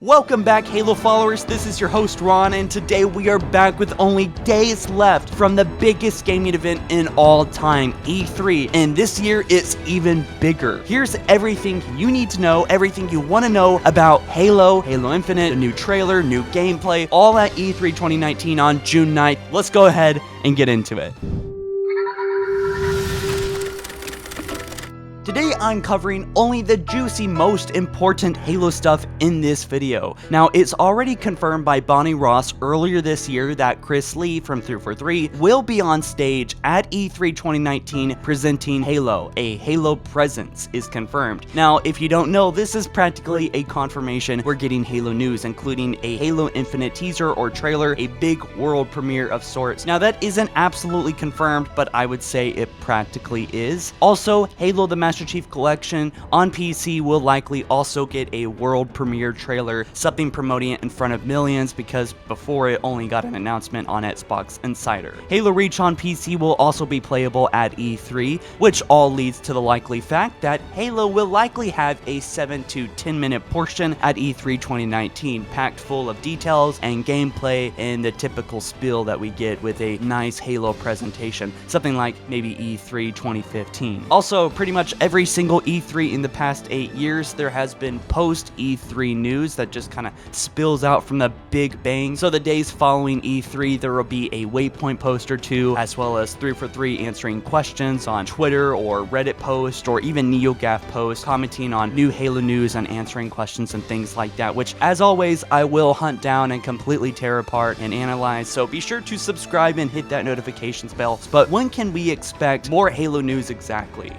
Welcome back, Halo followers. This is your host Ron, and today we are back with only days left from the biggest gaming event in all time, E3, and this year it's even bigger. Here's everything you need to know, everything you want to know about Halo Infinite, the new trailer, new gameplay, all at E3 2019 on June 9th. Let's go ahead and get into it. Today I'm covering only the juicy, most important Halo stuff in this video. Now, it's already confirmed by Bonnie Ross earlier this year that Chris Lee from 343 will be on stage at E3 2019 presenting Halo. A Halo presence is confirmed. Now, if you don't know, this is practically a confirmation we're getting Halo news, including a Halo Infinite teaser or trailer, a big world premiere of sorts. Now, that isn't absolutely confirmed, but I would say it practically is. Also, Halo the Master Chief Collection on PC will likely also get a world premiere trailer, something promoting it in front of millions because before it only got an announcement on Xbox Insider. Halo Reach on PC will also be playable at E3, which all leads to the likely fact that Halo will likely have a 7 to 10 minute portion at E3 2019, packed full of details and gameplay and the typical spiel that we get with a nice Halo presentation, something like maybe E3 2015. Also, pretty much every single E3 in the past 8 years, there has been post E3 news that just kind of spills out from the big bang. So the days following E3, there will be a Waypoint post or two, as well as 343 answering questions on Twitter or Reddit post, or even NeoGAF posts commenting on new Halo news and answering questions and things like that, which as always, I will hunt down and completely tear apart and analyze. So be sure to subscribe and hit that notifications bell. But when can we expect more Halo news exactly?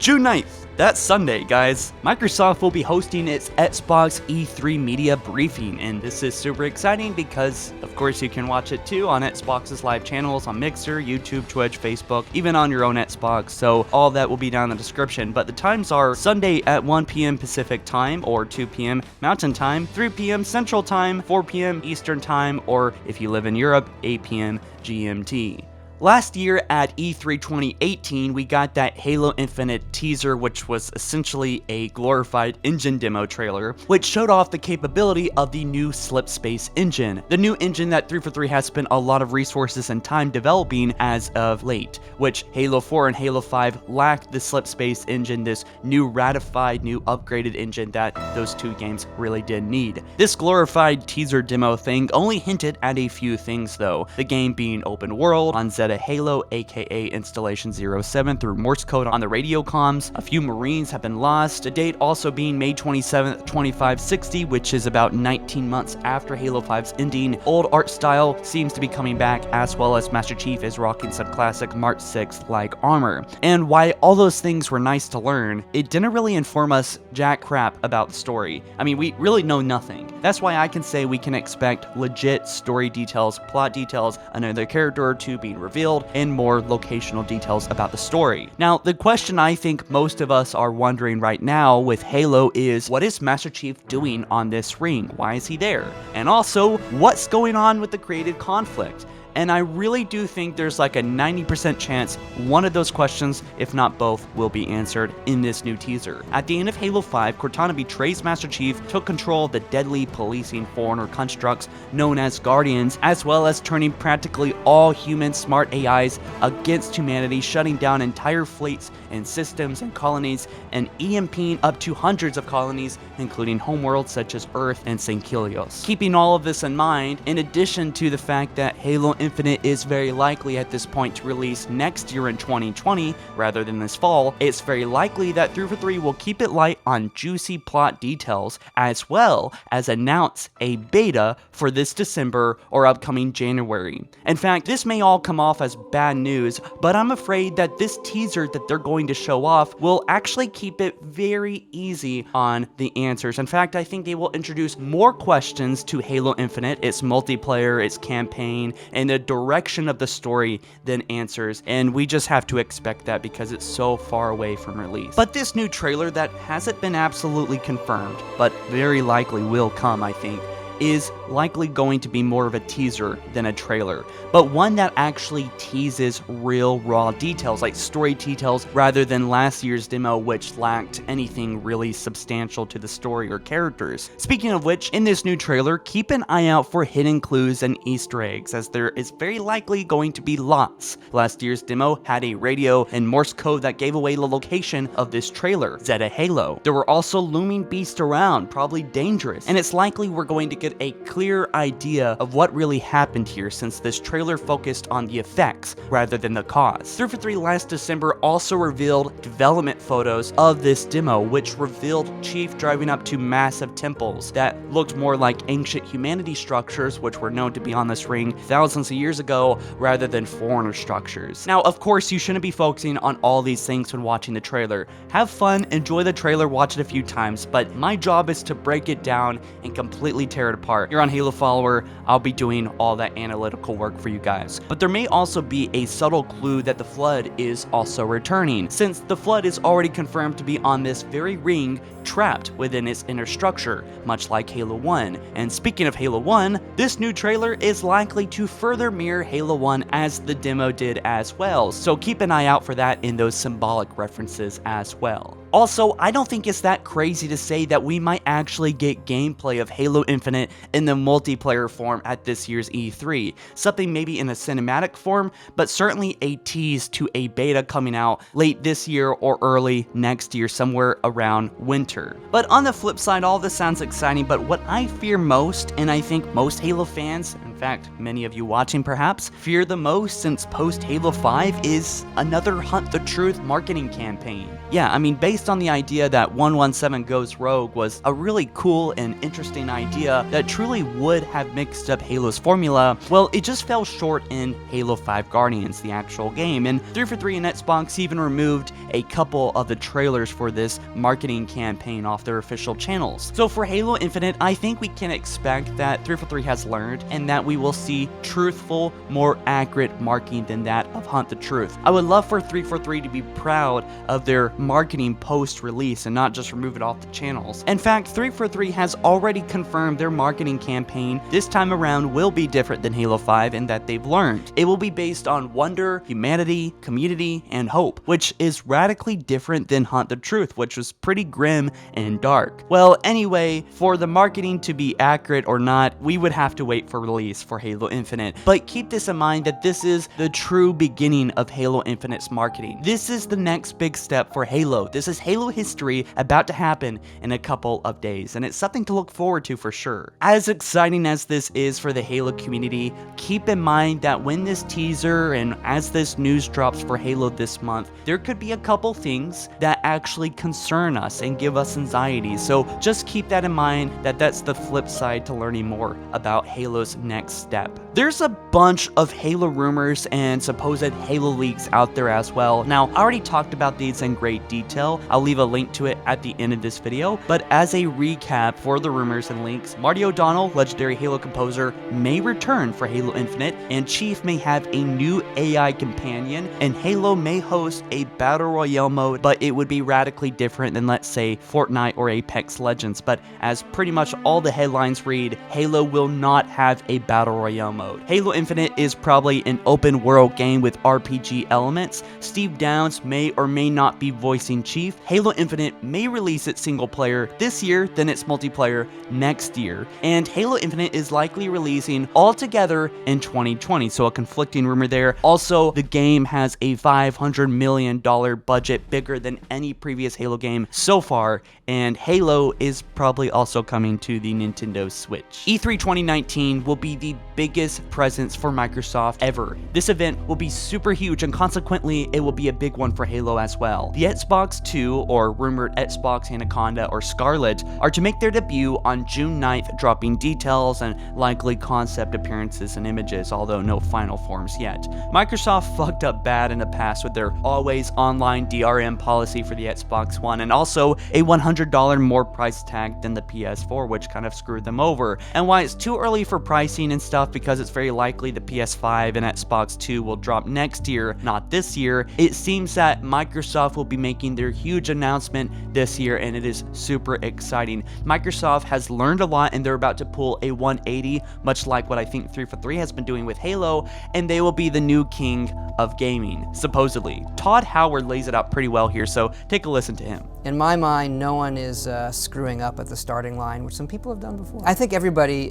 June 9th, that's Sunday, guys. Microsoft will be hosting its Xbox E3 media briefing, and this is super exciting because, of course, you can watch it too on Xbox's live channels on Mixer, YouTube, Twitch, Facebook, even on your own Xbox, so all that will be down in the description. But the times are Sunday at 1 p.m. Pacific Time, or 2 p.m. Mountain Time, 3 p.m. Central Time, 4 p.m. Eastern Time, or if you live in Europe, 8 p.m. GMT. Last year at E3 2018, we got that Halo Infinite teaser, which was essentially a glorified engine demo trailer, which showed off the capability of the new Slipspace engine. The new engine that 343 has spent a lot of resources and time developing as of late, which Halo 4 and Halo 5 lacked the Slipspace engine, this new ratified, new upgraded engine that those two games really did need. This glorified teaser demo thing only hinted at a few things though, the game being open world on Zeta Halo, aka Installation 07, through Morse code on the radio comms. A few Marines have been lost. A date also being May 27th, 2560, which is about 19 months after Halo 5's ending. Old art style seems to be coming back, as well as Master Chief is rocking some classic Mark 6-like armor. And while all those things were nice to learn, it didn't really inform us jack crap about the story. I mean, we really know nothing. That's why I can say we can expect legit story details, plot details, another character or two being revealed, and more locational details about the story. Now, the question I think most of us are wondering right now with Halo is, what is Master Chief doing on this ring? Why is he there? And also, what's going on with the created conflict? And I really do think there's like a 90% chance one of those questions, if not both, will be answered in this new teaser. At the end of Halo 5, Cortana betrays Master Chief, took control of the deadly policing foreigner constructs known as Guardians, as well as turning practically all human smart AIs against humanity, shutting down entire fleets and systems and colonies, and EMPing up to hundreds of colonies, including homeworlds such as Earth and St. Kilios. Keeping all of this in mind, in addition to the fact that Halo Infinite is very likely at this point to release next year in 2020 rather than this fall, it's very likely that 343 will keep it light on juicy plot details, as well as announce a beta for this December or upcoming January. In fact, this may all come off as bad news, but I'm afraid that this teaser that they're going to show off will actually keep it very easy on the answers. In fact, I think they will introduce more questions to Halo Infinite, its multiplayer, its campaign, and the direction of the story than answers, and we just have to expect that because it's so far away from release. But this new trailer that hasn't been absolutely confirmed, but very likely will come, I think, is likely going to be more of a teaser than a trailer, but one that actually teases real raw details, like story details, rather than last year's demo which lacked anything really substantial to the story or characters. Speaking of which, in this new trailer, keep an eye out for hidden clues and Easter eggs, as there is very likely going to be lots. Last year's demo had a radio and Morse code that gave away the location of this trailer, Zeta Halo. There were also looming beasts around, probably dangerous, and it's likely we're going to get a clear idea of what really happened here, since this trailer focused on the effects rather than the cause. 343 last December also revealed development photos of this demo, which revealed Chief driving up to massive temples that looked more like ancient humanity structures, which were known to be on this ring thousands of years ago, rather than foreigner structures. Now, of course, you shouldn't be focusing on all these things when watching the trailer. Have fun, enjoy the trailer, watch it a few times, but my job is to break it down and completely tear it apart. Here on HaloFollower, I'll be doing all that analytical work for you guys. But there may also be a subtle clue that the Flood is also returning, since the Flood is already confirmed to be on this very ring, trapped within its inner structure, much like Halo 1. And speaking of Halo 1, this new trailer is likely to further mirror Halo 1 as the demo did as well, so keep an eye out for that in those symbolic references as well. Also, I don't think it's that crazy to say that we might actually get gameplay of Halo Infinite in the multiplayer form at this year's E3. Something maybe in a cinematic form, but certainly a tease to a beta coming out late this year or early next year, somewhere around winter. But on the flip side, all this sounds exciting, but what I fear most, and I think most Halo fans, in fact, many of you watching perhaps, fear the most since post Halo 5 is another Hunt the Truth marketing campaign. Yeah, I mean, based on the idea that 117 Goes Rogue was a really cool and interesting idea that truly would have mixed up Halo's formula, well, it just fell short in Halo 5 Guardians, the actual game, and 343 and Xbox even removed a couple of the trailers for this marketing campaign off their official channels. So for Halo Infinite, I think we can expect that 343 has learned, and that we will see truthful, more accurate marketing than that of Hunt the Truth. I would love for 343 to be proud of their marketing post-release and not just remove it off the channels. In fact, 343 has already confirmed their marketing campaign this time around will be different than Halo 5 in that they've learned. It will be based on wonder, humanity, community, and hope, which is radically different than Hunt the Truth, which was pretty grim and dark. Well, anyway, for the marketing to be accurate or not, we would have to wait for release for Halo Infinite. But keep this in mind that this is the true beginning of Halo Infinite's marketing. This is the next big step for Halo. This is Halo history about to happen in a couple of days, and it's something to look forward to for sure. As exciting as this is for the Halo community, keep in mind that when this teaser and as this news drops for Halo this month, there could be a couple things that actually concern us and give us anxiety, so just keep that in mind, that that's the flip side to learning more about Halo's next step. There's a bunch of Halo rumors and supposed Halo leaks out there as well. Now, I already talked about these in great detail. I'll leave a link to it at the end of this video, but as a recap for the rumors and leaks, Marty O'Donnell, legendary Halo composer, may return for Halo Infinite, and Chief may have a new AI companion, and Halo may host a Battle Royale mode, but it would be radically different than, let's say, Fortnite or Apex Legends. But as pretty much all the headlines read, Halo will not have a Battle Royale mode. Halo Infinite is probably an open world game with RPG elements. Steve Downes may or may not be voicing Chief. Halo Infinite may release its single player this year, then its multiplayer next year. And Halo Infinite is likely releasing all together in 2020, so a conflicting rumor there. Also, the game has a $500 million budget, bigger than any previous Halo game so far, and Halo is probably also coming to the Nintendo Switch. E3 2019 will be the biggest presence for Microsoft ever. This event will be super huge, and consequently, it will be a big one for Halo as well. The Xbox 2, or rumored Xbox Anaconda or Scarlet, are to make their debut on June 9th, dropping details and likely concept appearances and images, although no final forms yet. Microsoft fucked up bad in the past with their always online DRM policy for the Xbox One, and also a $100 more price tag than the PS4, which kind of screwed them over. And while it's too early for pricing and stuff, because it's very likely the PS5 and Xbox 2 will drop next year, not this year, it seems that Microsoft will be making their huge announcement this year, and it is super exciting. Microsoft has learned a lot, and they're about to pull a 180, much like what I think 343 has been doing with Halo, and they will be the new king of gaming, supposedly. Todd Howard lays it out pretty well here, so take a listen to him. In my mind, no one is screwing up at the starting line, which some people have done before. I think everybody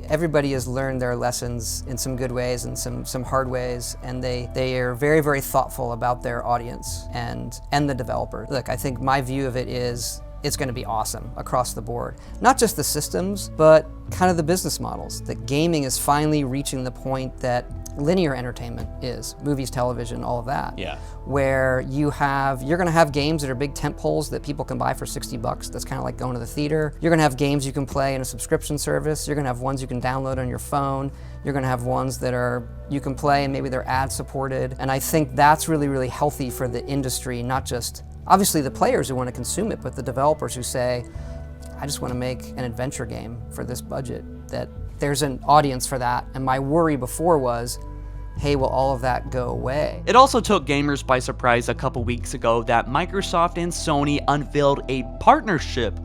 has learned their lessons in some good ways and some hard ways, and they are very, very thoughtful about their audience and the developer. Look, I think my view of it is it's going to be awesome across the board. Not just the systems, but kind of the business models. That gaming is finally reaching the point that linear entertainment is, movies, television, all of that. Yeah. Where you're gonna have games that are big tent poles that people can buy for $60. That's kind of like going to the theater. You're gonna have games you can play in a subscription service. You're gonna have ones you can download on your phone. You're gonna have ones that you can play and maybe they're ad supported. And I think that's really, really healthy for the industry, not just obviously the players who want to consume it, but the developers who say, I just want to make an adventure game for this budget, that there's an audience for that. And my worry before was, hey, will all of that go away? It also took gamers by surprise a couple weeks ago that Microsoft and Sony unveiled a partnership,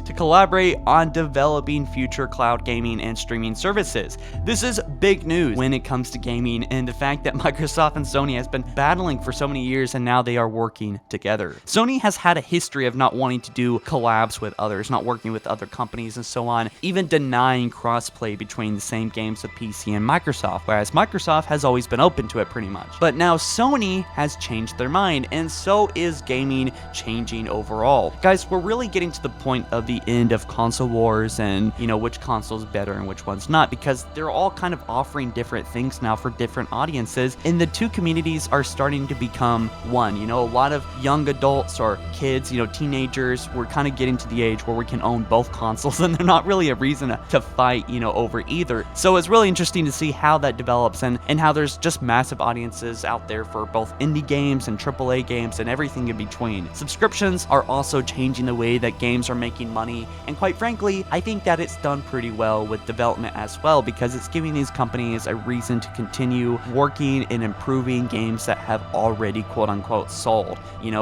to collaborate on developing future cloud gaming and streaming services. This is big news when it comes to gaming, and the fact that Microsoft and Sony has been battling for so many years and now they are working together. Sony has had a history of not wanting to do collabs with others, not working with other companies and so on, even denying crossplay between the same games of PC and Microsoft, whereas Microsoft has always been open to it pretty much. But now Sony has changed their mind, and so is gaming changing overall. Guys, we're really getting to the point of the end of console wars and, which console's better and which one's not, because they're all kind of offering different things now for different audiences, and the two communities are starting to become one. A lot of young adults or kids, teenagers, we're kind of getting to the age where we can own both consoles, and they're not really a reason to fight, over either. So it's really interesting to see how that develops and how there's just massive audiences out there for both indie games and AAA games and everything in between. Subscriptions are also changing the way that games are making money, and quite frankly, I think that it's done pretty well with development as well, because it's giving these companies a reason to continue working and improving games that have already quote-unquote sold.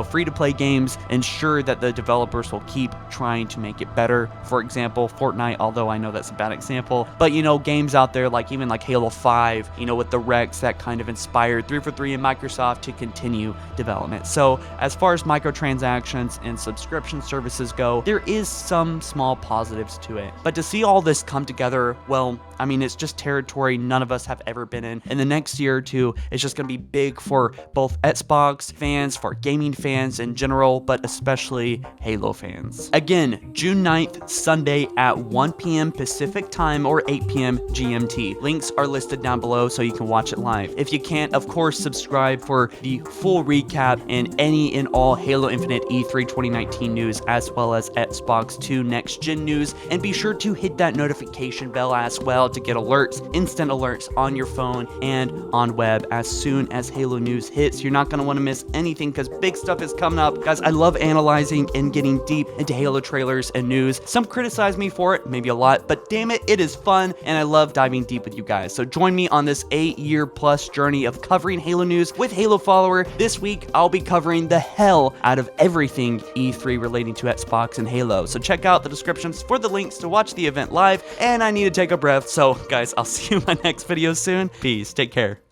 Free-to-play games ensure that the developers will keep trying to make it better. For example, Fortnite, although I know that's a bad example, but games out there like even like Halo 5, with the Rex that kind of inspired 343 and Microsoft to continue development. So as far as microtransactions and subscription services go, there is some small positives to it. But to see all this come together, well, I mean, it's just territory none of us have ever been in. In the next year or two, it's just going to be big for both Xbox fans, for gaming fans in general, but especially Halo fans. Again, June 9th, Sunday at 1 p.m. Pacific time or 8 p.m. GMT. Links are listed down below so you can watch it live. If you can't, of course, subscribe for the full recap and any and all Halo Infinite E3 2019 news, as well as Xbox 2 Next Gen news, and be sure to hit that notification bell as well to get alerts, instant alerts on your phone and on web as soon as Halo news hits. You're not going to want to miss anything because big stuff is coming up. Guys, I love analyzing and getting deep into Halo trailers and news. Some criticize me for it, maybe a lot, but damn it, it is fun and I love diving deep with you guys. So join me on this 8-year-plus journey of covering Halo news with HaloFollower. This week, I'll be covering the hell out of everything E3 relating to Xbox and Halo. So check out the descriptions for the links to watch the event live, and I need to take a breath. So guys, I'll see you in my next video soon. Peace. Take care.